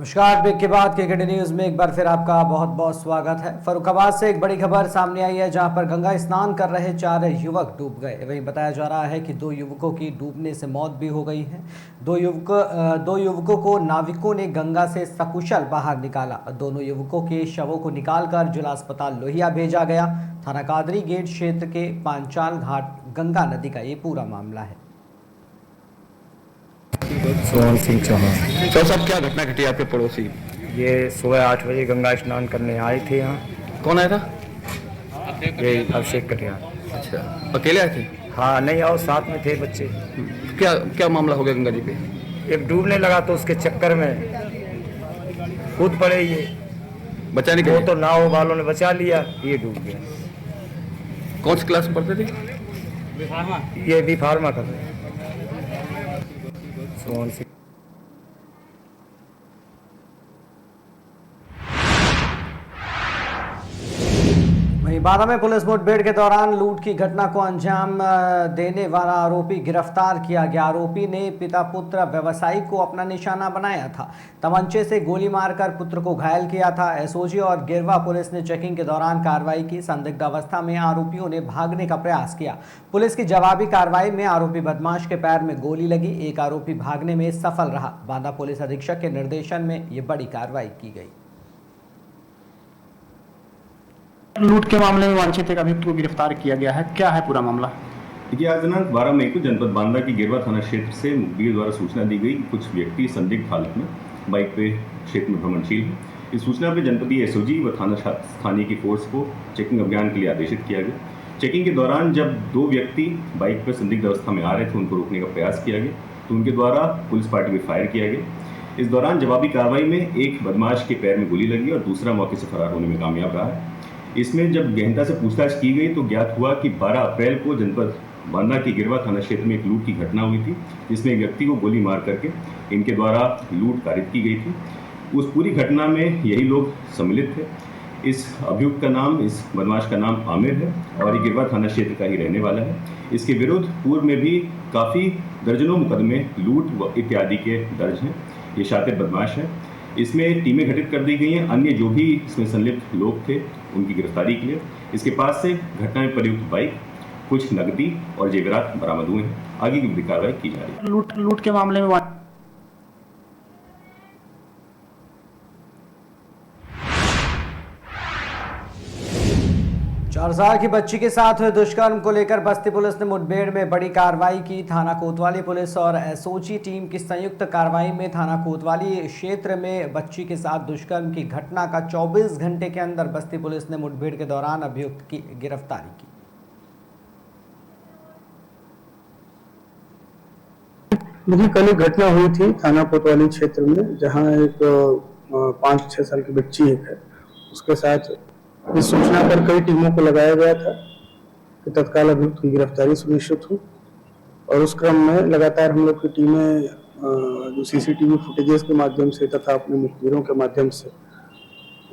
नमस्कार। ब्रेक के बाद केकेडी न्यूज में एक बार फिर आपका बहुत बहुत स्वागत है। फर्रुखाबाद से एक बड़ी खबर सामने आई है, जहां पर गंगा स्नान कर रहे 4 युवक डूब गए। वहीं बताया जा रहा है कि 2 युवकों की डूबने से मौत भी हो गई है। दो युवकों को नाविकों ने गंगा से सकुशल बाहर निकाला। दोनों युवकों के शवों को निकालकर जिला अस्पताल लोहिया भेजा गया। थाना कादरी गेट क्षेत्र के पांचाल घाट गंगा नदी का ये पूरा मामला है। सोहन सिंह चौहान। तो सब क्या घटना घटी आपके पड़ोसी? ये सुबह 8 बजे गंगा स्नान करने आए थे यहाँ। कौन आया था? ये अभिषेक कटियार। अच्छा, अकेले आए थे? हाँ, नहीं आओ, साथ में थे बच्चे। क्या क्या मामला हो गया गंगा जी पे? एक डूबने लगा तो उसके चक्कर में कूद पड़े ये। बचाने के वो लिए? तो नाव वालों ने बचा लिया, ये डूब गया। कौन सी क्लास में पढ़ते थे? ये भी फार्मा कर रहे हैं। सोहन सिंह। वहीं बारा में पुलिस मुठभेड़ के दौरान लूट की घटना को अंजाम देने वाला आरोपी गिरफ्तार किया गया। आरोपी ने पिता पुत्र व्यवसायी को अपना निशाना बनाया था। तमंचे से गोली मारकर पुत्र को घायल किया था। एसओजी और गिरवा पुलिस ने चेकिंग के दौरान कार्रवाई की। संदिग्ध अवस्था में आरोपियों ने भागने का प्रयास किया। पुलिस की जवाबी कार्रवाई में आरोपी बदमाश के पैर में गोली लगी। एक आरोपी भागने में सफल रहा। बांदा पुलिस अधीक्षक के निर्देशन में ये बड़ी कार्रवाई की गई। लूट के मामले में वांछित एक अभियुक्त को गिरफ्तार किया गया है। क्या है पूरा मामला? देखिए, आज दिनांक 12 मई को जनपद बांदा की गिरवा थाना क्षेत्र से मुखबिर द्वारा सूचना दी गई कि कुछ व्यक्ति संदिग्ध हालत में बाइक पे क्षेत्र में भ्रमणशील हैं। इस सूचना पर जनपदीय एसओजी व थाना स्थानीय की फोर्स को चेकिंग अभियान के लिए आदेशित किया गया। चेकिंग के दौरान जब 2 व्यक्ति बाइक पर संदिग्ध अवस्था में आ रहे थे, उनको रोकने का प्रयास किया गया तो उनके द्वारा पुलिस पार्टी पर फायर किया गया। इस दौरान जवाबी कार्रवाई में एक बदमाश के पैर में गोली लगी और दूसरा मौके से फरार होने में कामयाब रहा है। इसमें जब गहनता से पूछताछ की गई तो ज्ञात हुआ कि 12 अप्रैल को जनपद बांदा की गिरवा थाना क्षेत्र में एक लूट की घटना हुई थी, जिसमें एक व्यक्ति को गोली मार करके इनके द्वारा लूट कारित की गई थी। उस पूरी घटना में यही लोग सम्मिलित थे। इस अभियुक्त का नाम, इस बदमाश का नाम आमिर है और ये गिरवा थाना क्षेत्र का ही रहने वाला है। इसके विरुद्ध पूर्व में भी काफ़ी दर्जनों मुकदमे लूट व इत्यादि के दर्ज हैं। ये शातिर बदमाश है। इसमें टीमें गठित कर दी गई हैं। अन्य जो भी इसमें संलिप्त लोग थे उनकी गिरफ्तारी के लिए इसके पास से घटना में प्रयुक्त बाइक, कुछ नकदी और जेवरात बरामद हुए हैं। आगे की कार्रवाई की जा रही है। लूट के मामले में 4 साल की बच्ची के साथ हुए दुष्कर्म को लेकर बस्ती पुलिस ने मुठभेड़ में बड़ी कार्रवाई की। थाना कोतवाली पुलिस और एसओजी टीम की संयुक्त कार्रवाई में थाना कोतवाली क्षेत्र में बच्ची के साथ दुष्कर्म की घटना का 24 घंटे के अंदर बस्ती पुलिस ने मुठभेड़ के दौरान अभियुक्त की गिरफ्तारी की। देखिए, कल एक घटना हुई थी थाना कोतवाली क्षेत्र में, जहां एक 5-6 साल की बच्ची एक है, उसके साथ इस सूचना पर कई टीमों को लगाया गया था कि तत्काल अभियुक्त की गिरफ्तारी सुनिश्चित हो। और उस क्रम में लगातार हम लोग की टीमें जो सीसीटीवी फुटेजेस के माध्यम से तथा अपने मुखबिरों के माध्यम से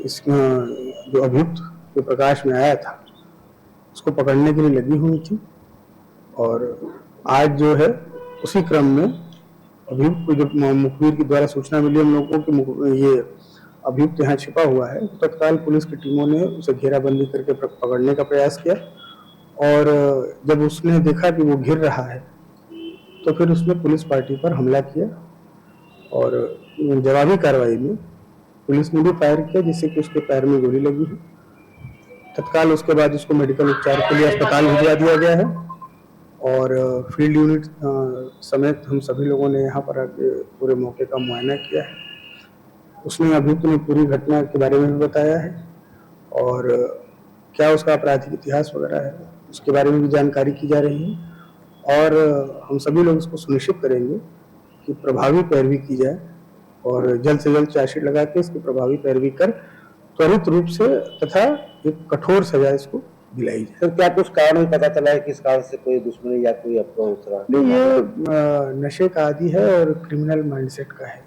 इस जो अभियुक्त के प्रकाश में आया था उसको पकड़ने के लिए लगी हुई थी। और आज जो है उसी क्रम में अभियुक्त को जब मुखबिर के द्वारा सूचना मिली हम लोगों को कि ये अभियुक्त यहाँ छिपा हुआ है, तो तत्काल पुलिस की टीमों ने उसे घेराबंदी करके पकड़ने का प्रयास किया। और जब उसने देखा कि वो घिर रहा है तो फिर उसने पुलिस पार्टी पर हमला किया और जवाबी कार्रवाई में पुलिस ने भी फायर किया, जिससे कि उसके पैर में गोली लगी है। तत्काल उसके बाद उसको मेडिकल उपचार के लिए अस्पताल भिजवा दिया गया है और फील्ड यूनिट समेत हम सभी लोगों ने यहाँ पर आके पूरे मौके का मुआयना किया है। उसने अभियुक्त ने पूरी घटना के बारे में भी बताया है और क्या उसका आपराधिक इतिहास वगैरह है उसके बारे में भी जानकारी की जा रही है। और हम सभी लोग इसको सुनिश्चित करेंगे कि प्रभावी पैरवी की जाए और जल्द से जल्द चार्जशीट लगा के इसकी प्रभावी पैरवी कर त्वरित रूप से तथा एक कठोर सजा इसको दिलाई जाए। तो क्या कुछ कारण पता चला है कि इस कारण से कोई दुश्मनी या कोई अप्रोच? ये नशे का आदी है और क्रिमिनल माइंडसेट का है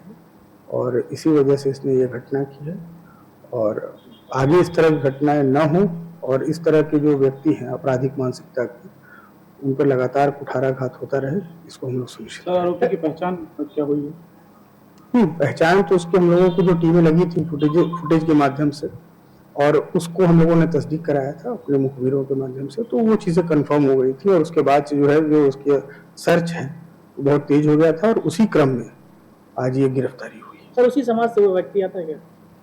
और इसी वजह से इसने ये घटना की है। और आगे इस तरह की घटनाएं न हो और इस तरह के जो व्यक्ति हैं आपराधिक मानसिकता के, उन पर लगातार कुठाराघात होता रहे, इसको हम लोग सुनिश्चित। आरोपी की पहचान क्या हुई है? पहचान तो उसके हम लोगों को जो टीमें लगी थी फुटेज के माध्यम से, और उसको हम लोगों ने तस्दीक कराया था अपने मुखबिरों के माध्यम से, तो वो चीज़ें कंफर्म हो गई थी और उसके बाद से जो है जो उसकी सर्च है वो बहुत तेज हो गया था और उसी क्रम में आज ये गिरफ्तारी हुई। सर उसी समाज से वो व्यक्ति आता है क्या?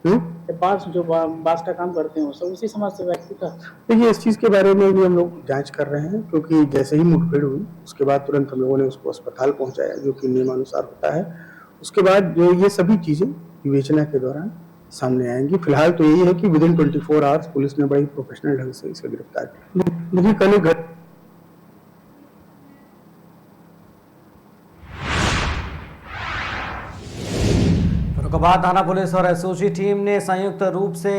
हम्म? बास जो बास का काम करते हैं सब उसी समाज से व्यक्ति था? देखिए इस चीज़ के बारे में भी हम लोग जांच कर रहे हैं, क्योंकि जैसे ही मुठभेड़ हुई उसके बाद तुरंत हम लोगों ने उसको अस्पताल पहुंचाया, जो कि नियमानुसार होता है। उसके बाद जो ये सभी चीज़ें विवेचना के दौरान सामने आएंगी। फिलहाल तो यही है कि विदिन 24 आवर्स पुलिस ने बड़ी प्रोफेशनल ढंग से इसे गिरफ्तार किया। देखिए कल एक फर्रुखाबाद थाना पुलिस और एसओजी टीम ने संयुक्त रूप से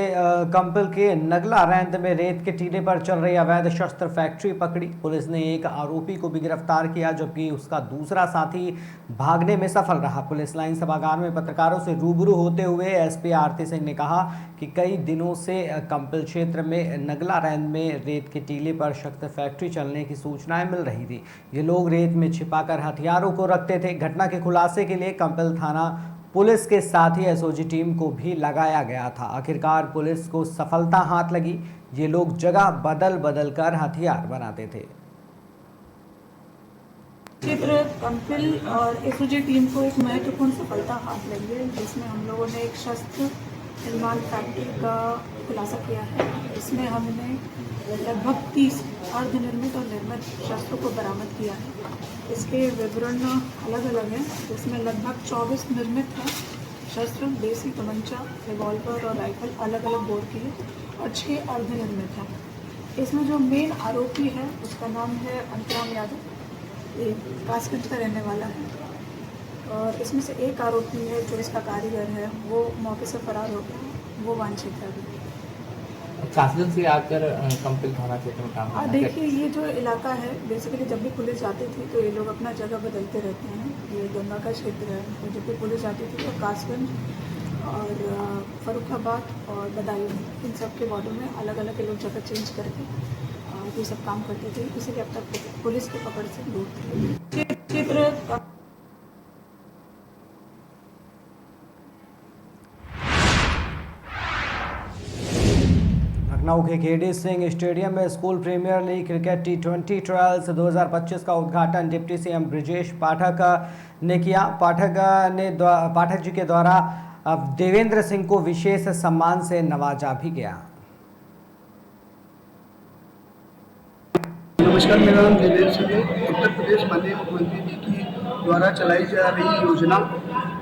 कंपल के नगला रैंत में रेत के टीले पर चल रही अवैध शस्त्र फैक्ट्री पकड़ी। पुलिस ने एक आरोपी को भी गिरफ्तार किया, जबकि उसका दूसरा साथी भागने में सफल रहा। पुलिस लाइन सभागार में पत्रकारों से रूबरू होते हुए एसपी आरती सिंह ने कहा कि कई दिनों से कंपल क्षेत्र में नगला रैंत में रेत के टीले पर शस्त्र फैक्ट्री चलने की सूचनाएं मिल रही थी। ये लोग रेत में छिपाकर हथियारों को रखते थे। घटना के खुलासे के लिए कंपल थाना पुलिस के साथ ही एसओजी टीम को भी लगाया गया था। आखिरकार पुलिस को सफलता हाथ लगी। ये लोग जगह बदल बदल कर हथियार बनाते थे। क्षेत्र कंपिल और एसओजी टीम को एक महत्वपूर्ण सफलता हाथ लगी है, जिसमें हम लोगों ने एक शस्त्र निर्माण फैक्ट्री का खुलासा किया है। इसमें हमने लगभग 30 अर्धनिर्मित और निर्मित शस्त्रों को बरामद किया है। इसके विवरण अलग अलग हैं, जिसमें लगभग 24 निर्मित हैं शस्त्र, देसी तमंचा, रिवॉल्वर और राइफल अलग अलग बोर की है, और 6 अर्धनिर्मित हैं। इसमें जो मेन आरोपी है उसका नाम है अंतराम यादव, ये कासगंज का रहने वाला है, और इसमें से एक आरोपी है जो इसका कारीगर है, वो मौके से फरार हो गया, वो वांछित है। कासगंज से आकर कंपिल थाना क्षेत्र में काम करना है। देखिए ये जो इलाका है, बेसिकली जब भी पुलिस जाती थी तो ये लोग अपना जगह बदलते रहते हैं। ये गंगा का क्षेत्र है, तो जब भी पुलिस जाती थी तो कासगंज और फर्रुखाबाद और बदायूं, इन सब के बॉर्डर में अलग अलग ये लोग जगह चेंज करके ये सब काम करते थे, इसीलिए अब तक पुलिस की पकड़ से दूर थे। क्षेत्र लखनऊ के केडी सिंह स्टेडियम में school premier league cricket T20 trials 2025 का उद्घाटन डिप्टी सीएम ब्रिजेश पाठक ने किया। पाठक जी के द्वारा देवेंद्र सिंह को विशेष सम्मान से नवाजा भी गया। नमस्कार, मेरा नाम देवेंद्र सिंह है। उत्तर प्रदेश माननीय मुख्यमंत्री जी की द्वारा चलाई जा रही योजना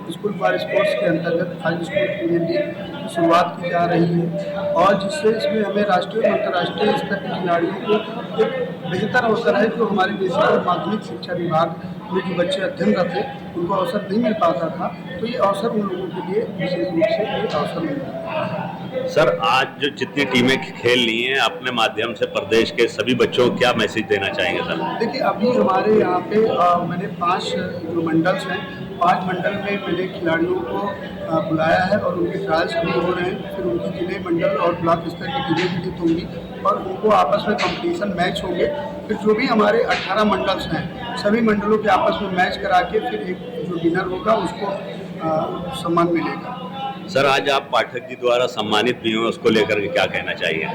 स्कूल फॉर स्पोर्ट्स के अंतर्गत आज स्कूल प्रीमियर लीग की शुरुआत की जा रही है, और जिससे इसमें हमें राष्ट्रीय और अंतर्राष्ट्रीय स्तर के खिलाड़ियों को एक बेहतर अवसर है। जो हमारे देश के माध्यमिक शिक्षा विभाग में जो बच्चे अध्ययनरत थे उनको अवसर नहीं मिल पाता था, तो ये अवसर उन लोगों के लिए विशेष रूप से ये अवसर मिल रहा है। सर, आज जो जितनी टीमें खेल ली हैं, अपने माध्यम से प्रदेश के सभी बच्चों को क्या मैसेज देना चाहेंगे सर? देखिए, अभी हमारे यहाँ पे मैंने 5 जो मंडल्स हैं, 5 मंडल में मैंने खिलाड़ियों को बुलाया है और उनके ट्रायल्स भी हो रहे हैं। फिर उनकी जिले मंडल और ब्लॉक स्तर की टीमें विजित होंगी और उनको आपस में कंपटीशन मैच होंगे। फिर जो भी हमारे 18 मंडल्स हैं, सभी मंडलों के आपस में मैच करा के फिर एक जो विनर होगा उसको सम्मान मिलेगा। सर, आज आप पाठक जी द्वारा सम्मानित भी हुए, उसको लेकर के क्या कहना चाहिए?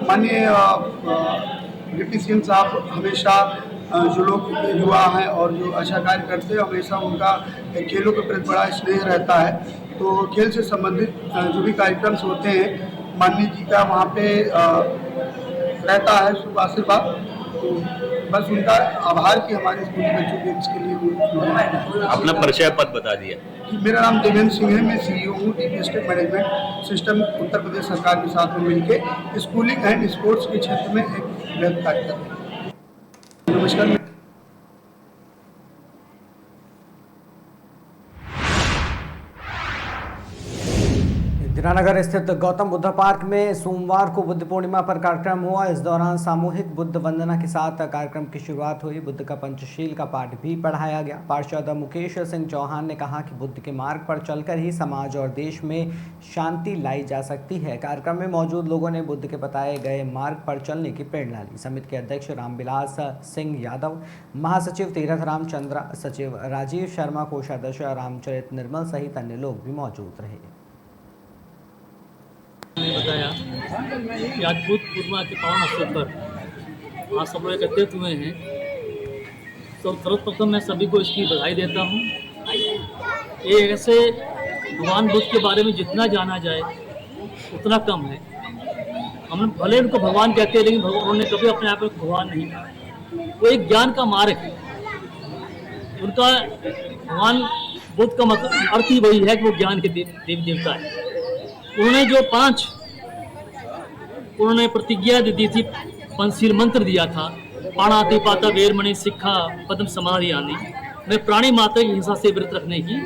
माननीय डिप्टी सीएम साहब हमेशा जो लोग युवा हैं और जो अच्छा कार्य करते हैं, हमेशा उनका खेलों के प्रति बड़ा स्नेह रहता है। तो खेल से संबंधित जो भी कार्यक्रम होते हैं, माननीय जी का वहाँ पे रहता है शुभ आशीर्वाद। तो बस उनका आभार कि हमारे स्कूली बच्चों के इसके लिए। अपना परिचय पद बता दिया। मेरा नाम देवेंद्र सिंह है, मैं CEO हूँ TP state management system Uttar Pradesh सरकार के साथ में मिलकर स्कूलिंग एंड स्पोर्ट्स के क्षेत्र में एक वृहद कार्य कर रहे हैं। नमस्कार। इंदिरानगर स्थित गौतम बुद्ध पार्क में सोमवार को बुद्ध पूर्णिमा पर कार्यक्रम हुआ। इस दौरान सामूहिक बुद्ध वंदना के साथ कार्यक्रम की शुरुआत हुई। बुद्ध का पंचशील का पाठ भी पढ़ाया गया। पार्षद मुकेश सिंह चौहान ने कहा कि बुद्ध के मार्ग पर चलकर ही समाज और देश में शांति लाई जा सकती है। कार्यक्रम में मौजूद लोगों ने बुद्ध के बताए गए मार्ग पर चलने की प्रेरणा ली। समिति के अध्यक्ष रामविलास सिंह यादव, महासचिव तीरथ रामचंद्र, सचिव राजीव शर्मा, कोषाध्यक्ष रामचरित निर्मल सहित अन्य लोग भी मौजूद रहे। बताया कि आज बुद्ध पूर्णिमा के पावन अवसर पर आज सब लोग एकत्रित हुए हैं, तो सर्वप्रथम मैं सभी को इसकी बधाई देता हूँ। ये ऐसे भगवान बुद्ध के बारे में जितना जाना जाए उतना कम है। हम भले उनको भगवान कहते हैं, लेकिन उन्होंने कभी अपने आप को भगवान नहीं कहा। वो एक ज्ञान का मार्ग है। उनका भगवान बुद्ध का मतलब अर्थ ही वही है कि वो ज्ञान के देवी देवता है। उन्होंने जो 5 प्रतिज्ञा दी थी, पंचशील मंत्र दिया था, पाणातिपाता वेरमणि शिक्षा पद्म समाधि आदि, मैं प्राणी मात्र की हिंसा से व्रत रखने की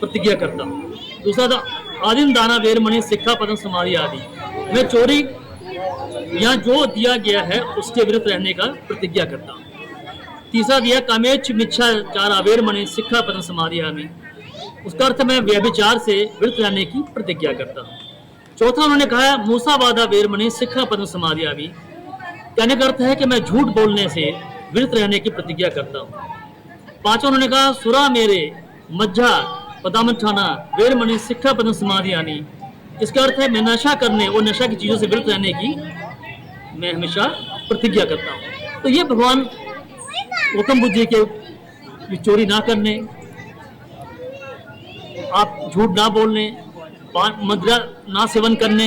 प्रतिज्ञा करता हूँ। दूसरा था आदिम दाना वेरमणि शिक्षा पद्म समाधि आदि, मैं चोरी या जो दिया गया है उसके विरुद्ध रहने का प्रतिज्ञा करता हूँ। तीसरा दिया कामेच्छ मिच्छाचार वेरमणि शिक्षा पद्म समाधि आदि, उसका अर्थ मैं व्यभिचार से विरत रहने की प्रतिज्ञा करता हूँ। चौथा उन्होंने कहा मूसावादा वेरमणि शिक्षा पद्म समाधि आदि, कहने का अर्थ है कि मैं झूठ बोलने से विरत रहने की प्रतिज्ञा करता हूँ। पांचवा उन्होंने कहा सुरा मेरे मज्जा पदामठाना वेरमणि शिक्षा पद्म समाधि आदि, इसका अर्थ है मैं नशा करने और नशा की चीजों से विरत रहने की मैं हमेशा प्रतिज्ञा करता हूँ। तो ये भगवान गौतम बुद्ध जी के चोरी ना करने, आप झूठ ना बोलने, मदिरा ना सेवन करने,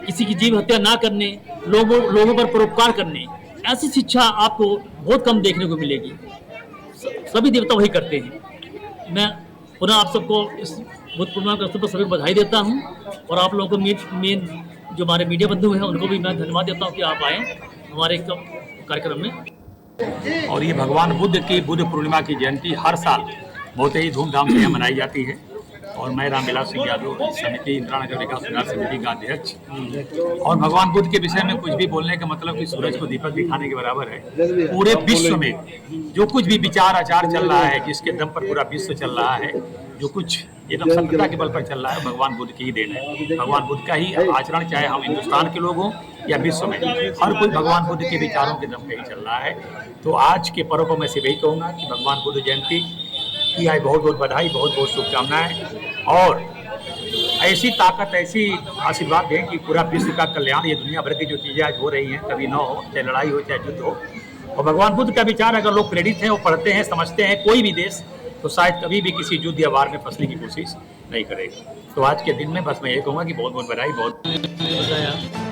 किसी की जीव हत्या ना करने, लोगों पर परोपकार करने, ऐसी शिक्षा आपको बहुत कम देखने को मिलेगी। सभी देवता वही करते हैं। मैं पुनः आप सबको इस बुद्ध पूर्णिमा के अवसर पर सभी बधाई देता हूं, और आप लोगों को मेन जो हमारे मीडिया बंधु हैं उनको भी मैं धन्यवाद देता हूं कि आप आए हमारे कार्यक्रम में। और ये भगवान बुद्ध की बुद्ध पूर्णिमा की जयंती हर साल बहुत ही धूमधाम से मनाई जाती है। और मैं रामविलास सिंह यादव, समिति इंदिरानगर विकास सुधार समिति का अध्यक्ष। और भगवान बुद्ध के विषय में कुछ भी बोलने का मतलब कि सूरज को दीपक दिखाने के बराबर है। पूरे विश्व में जो कुछ भी विचार आचार चल रहा है, जिसके दम पर पूरा विश्व चल रहा है, जो कुछ एकदम सभ्यता के बल पर चल रहा है, भगवान बुद्ध की ही देन है। भगवान बुद्ध का ही आचरण, चाहे हम हिंदुस्तान के लोग हों या विश्व में, हर कोई भगवान बुद्ध के विचारों के दम पर ही चल रहा है। तो आज के पर्व को मैं सिर्फ यही कहूँगा कि भगवान बुद्ध जयंती की आज बहुत बहुत बधाई, बहुत बहुत शुभकामनाएं। और ऐसी ताकत, ऐसी आशीर्वाद दें कि पूरा विश्व का कल्याण, ये दुनिया भर की जो चीज़ें आज हो रही हैं, कभी न हो, चाहे लड़ाई हो चाहे युद्ध हो, और भगवान बुद्ध का विचार अगर लोग प्रेरित हैं, वो पढ़ते हैं, समझते हैं, कोई भी देश तो शायद कभी भी किसी युद्ध या वार में फंसने की कोशिश नहीं करेगा। तो आज के दिन में बस मैं ये कहूँगा कि बहुत बहुत बधाई, बहुत बताया